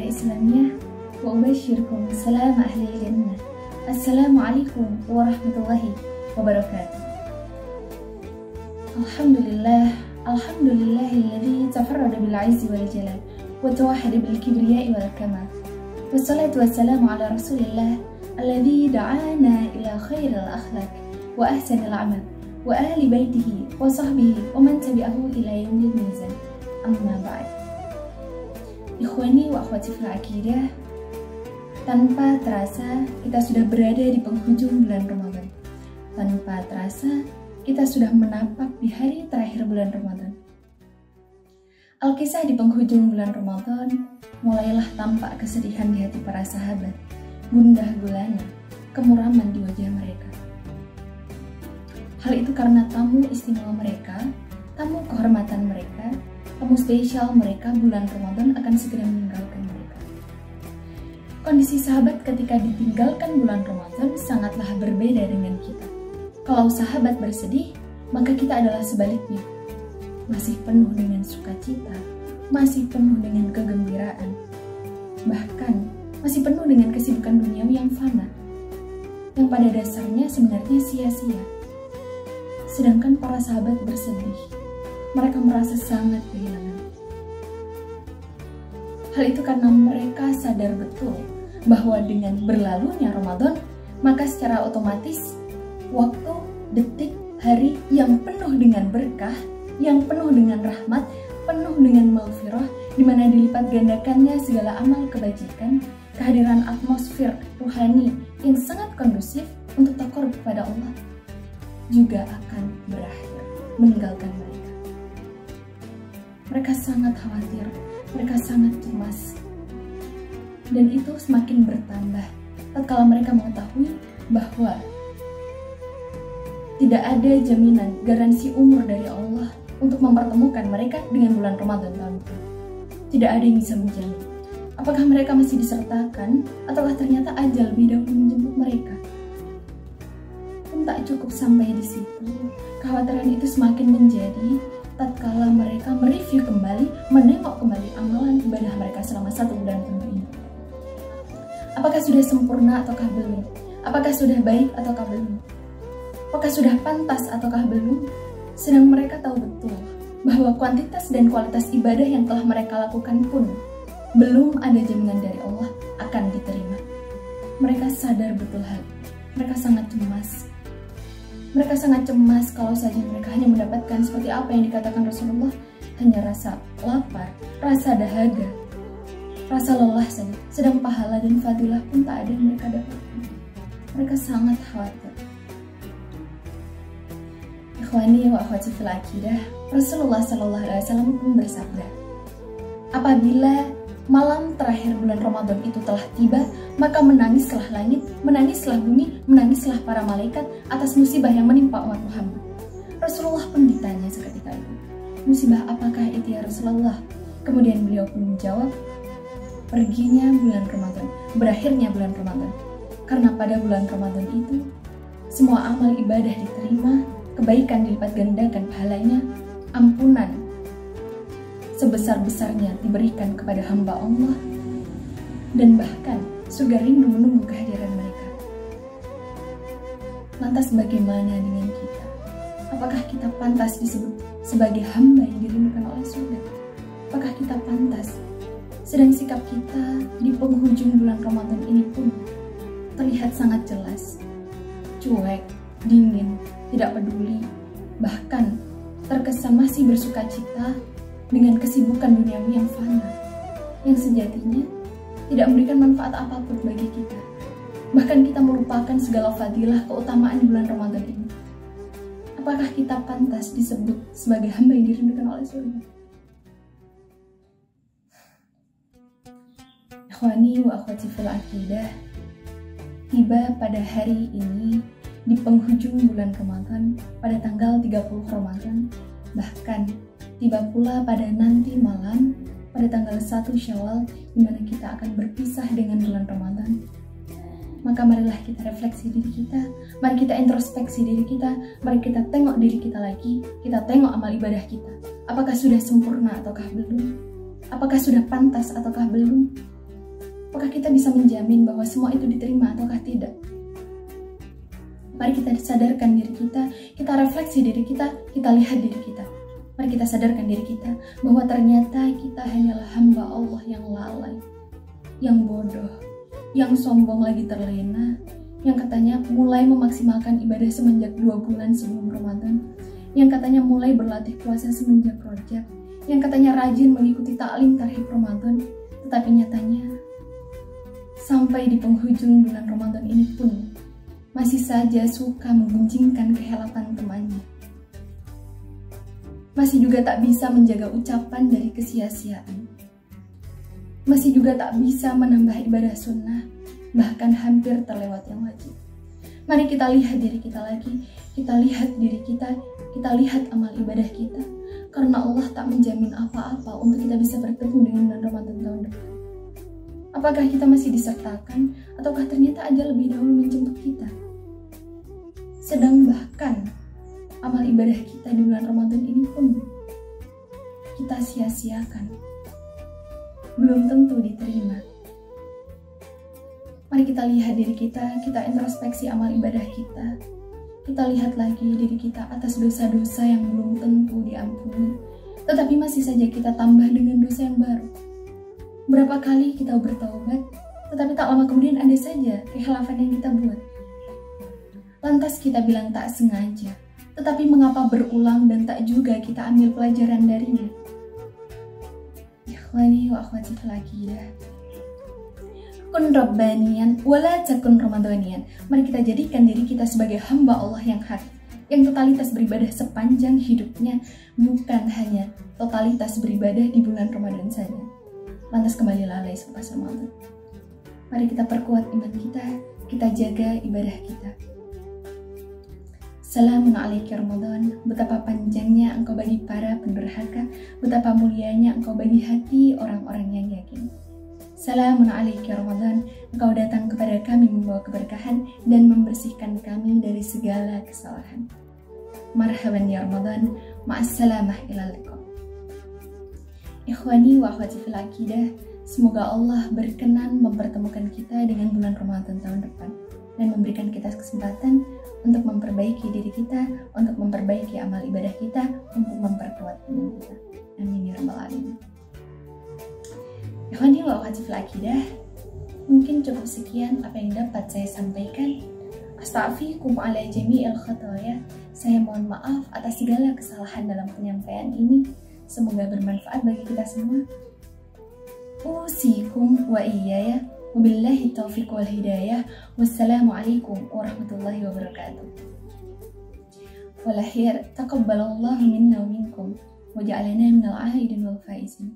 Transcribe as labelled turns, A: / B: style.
A: إسلامية وأبشركم سلام أهل الجنة. السلام عليكم ورحمة الله وبركاته. الحمد لله الذي تفرد بالعز والجلال وتوحد بالكبرياء والكمال، والصلاة والسلام على رسول الله الذي دعانا إلى خير الأخلاق وأحسن العمل وآل بيته وصحبه ومن تبعه إلى يوم الميزان. Amma ba'd. Ikhwani wa akhwati fil aqidah, tanpa terasa kita sudah berada di penghujung bulan Ramadan. Tanpa terasa kita sudah menapak di hari terakhir bulan Ramadan. Alkisah di penghujung bulan Ramadan mulailah tampak kesedihan di hati para sahabat, gundah gulana, kemuraman di wajah mereka. Hal itu karena tamu istimewa mereka, tamu kehormatan mereka, tamu spesial mereka bulan Ramadan akan segera meninggalkan mereka. Kondisi sahabat ketika ditinggalkan bulan Ramadan sangatlah berbeda dengan kita. Kalau sahabat bersedih, maka kita adalah sebaliknya. Masih penuh dengan sukacita, masih penuh dengan kegembiraan, bahkan masih penuh dengan kesibukan duniawi yang fana, yang pada dasarnya sebenarnya sia-sia. Sedangkan para sahabat bersedih, mereka merasa sangat kehilangan. Hal itu karena mereka sadar betul bahwa dengan berlalunya Ramadan, maka secara otomatis waktu, detik, hari yang penuh dengan berkah, yang penuh dengan rahmat, penuh dengan maghfirah, di mana dilipat gandakannya segala amal kebajikan, kehadiran atmosfer ruhani yang sangat kondusif untuk taqarrub kepada Allah, juga akan berakhir meninggalkan mereka. Mereka sangat khawatir, mereka sangat cemas, dan itu semakin bertambah tatkala mereka mengetahui bahwa tidak ada jaminan garansi umur dari Allah untuk mempertemukan mereka dengan bulan Ramadan tahun depan. Tidak ada yang bisa menjamin apakah mereka masih disertakan ataukah ternyata ajal lebih dahulu menjemput mereka. Pun tak cukup sampai di situ, kekhawatiran itu semakin menjadi tatkala mereka mereview kembali, menengok kembali amalan ibadah mereka selama 1 bulan penuh ini. Apakah sudah sempurna ataukah belum? Apakah sudah baik ataukah belum? Apakah sudah pantas ataukah belum? Sedang mereka tahu betul bahwa kuantitas dan kualitas ibadah yang telah mereka lakukan pun belum ada jaminan dari Allah akan diterima. Mereka sadar betul hal. Mereka sangat cemas. Mereka sangat cemas kalau saja mereka hanya mendapatkan seperti apa yang dikatakan Rasulullah, hanya rasa lapar, rasa dahaga, rasa lelah saja. Sedang pahala dan fadilah pun tak ada yang mereka dapatkan. Mereka sangat khawatir. Ikhwani wa akhwati fil aqidah, Rasulullah SAW pun bersabda, apabila malam terakhir bulan Ramadan itu telah tiba, maka menangislah langit, menangislah bumi, menangislah para malaikat atas musibah yang menimpa umat Muhammad. Rasulullah pun ditanya seketika itu, musibah apakah itu ya Rasulullah? Kemudian beliau pun menjawab, perginya bulan Ramadan, berakhirnya bulan Ramadan. Karena pada bulan Ramadan itu, semua amal ibadah diterima, kebaikan dilipat gandakan pahalanya, ampunan sebesar-besarnya diberikan kepada hamba Allah, dan bahkan surga rindu menunggu kehadiran mereka. Lantas bagaimana dengan kita? Apakah kita pantas disebut sebagai hamba yang dirindukan oleh surga? Apakah kita pantas? Sedang sikap kita di penghujung bulan Ramadan ini pun terlihat sangat jelas, cuek, dingin, tidak peduli, bahkan terkesan masih bersukacita dengan kesibukan duniawi yang fana, yang sejatinya tidak memberikan manfaat apapun bagi kita. Bahkan kita melupakan segala fadilah keutamaan di bulan Ramadan ini. Apakah kita pantas disebut sebagai hamba yang dirindukan oleh surga? Ikhwani wa akhwati fil aqidah, tiba pada hari ini di penghujung bulan Ramadan pada tanggal 30 Ramadan, bahkan tiba pula pada nanti malam pada tanggal 1 Syawal, di mana kita akan berpisah dengan bulan Ramadan. Maka marilah kita refleksi diri kita, mari kita introspeksi diri kita, mari kita tengok diri kita lagi, kita tengok amal ibadah kita. Apakah sudah sempurna ataukah belum? Apakah sudah pantas ataukah belum? Apakah kita bisa menjamin bahwa semua itu diterima ataukah tidak? Mari kita sadarkan diri kita refleksi diri kita lihat diri kita. Mari kita sadarkan diri kita bahwa ternyata kita hanyalah hamba Allah yang lalai, yang bodoh, yang sombong lagi terlena, yang katanya mulai memaksimalkan ibadah semenjak 2 bulan sebelum Ramadan, yang katanya mulai berlatih puasa semenjak Rajab, yang katanya rajin mengikuti taklim tarhib Ramadan, tetapi nyatanya sampai di penghujung bulan Ramadan ini pun masih saja suka menggunjingkan kehelatan temannya. Masih juga tak bisa menjaga ucapan dari kesia-siaan. Masih juga tak bisa menambah ibadah sunnah, bahkan hampir terlewat yang wajib. Mari kita lihat diri kita lagi, kita lihat diri kita lihat amal ibadah kita. Karena Allah tak menjamin apa-apa untuk kita bisa bertemu dengan bulan Ramadan tahun depan. Apakah kita masih disertakan, ataukah ternyata ajal lebih dahulu menjemput kita? Sedang bahkan amal ibadah kita di bulan Ramadan ini pun kita sia-siakan, belum tentu diterima. Mari kita lihat diri kita introspeksi amal ibadah kita lihat lagi diri kita atas dosa-dosa yang belum tentu diampuni, tetapi masih saja kita tambah dengan dosa yang baru. Berapa kali kita bertaubat, tetapi tak lama kemudian ada saja kekhilafan yang kita buat. Lantas kita bilang tak sengaja, tetapi mengapa berulang dan tak juga kita ambil pelajaran darinya? Ikhwani wa akhwati fil aqidah. Kun rabbaniyan wala takun ramadhaniyan. Mari kita jadikan diri kita sebagai hamba Allah yang hak, yang totalitas beribadah sepanjang hidupnya, bukan hanya totalitas beribadah di bulan Ramadan saja. Lantas kembali lalai selepas Ramadan. Mari kita perkuat iman kita jaga ibadah kita. Assalamualaikum alaika Ramadan, betapa panjangnya engkau bagi para pendurhaka, betapa mulianya engkau bagi hati orang-orang yang yakin. Assalamualaikum alaika Ramadan, engkau datang kepada kami membawa keberkahan dan membersihkan kami dari segala kesalahan. Marhaban ya Ramadan, ma'assalamah ilal liqa. Ikhwani wa akhwati fil aqidah, semoga Allah berkenan mempertemukan kita dengan bulan Ramadan tahun depan dan memberikan kita kesempatan untuk memperbaiki diri kita, untuk memperbaiki amal ibadah kita, untuk memperkuat iman kita. Amin ya rabbal alamin. Ikhwani wa akhwati fil aqidah, mungkin cukup sekian apa yang dapat saya sampaikan. Astaghfirukum ala jami'il khataya. Saya mohon maaf atas segala kesalahan dalam penyampaian ini. Semoga bermanfaat bagi kita semua. Usikum wa iyaya. Wabillahi taufiq wal hidayah. Wassalamualaikum warahmatullahi wabarakatuh. Wal akhir, taqabbalallahu minna wa minkum wa ja'alana minal 'aidin wal faizin.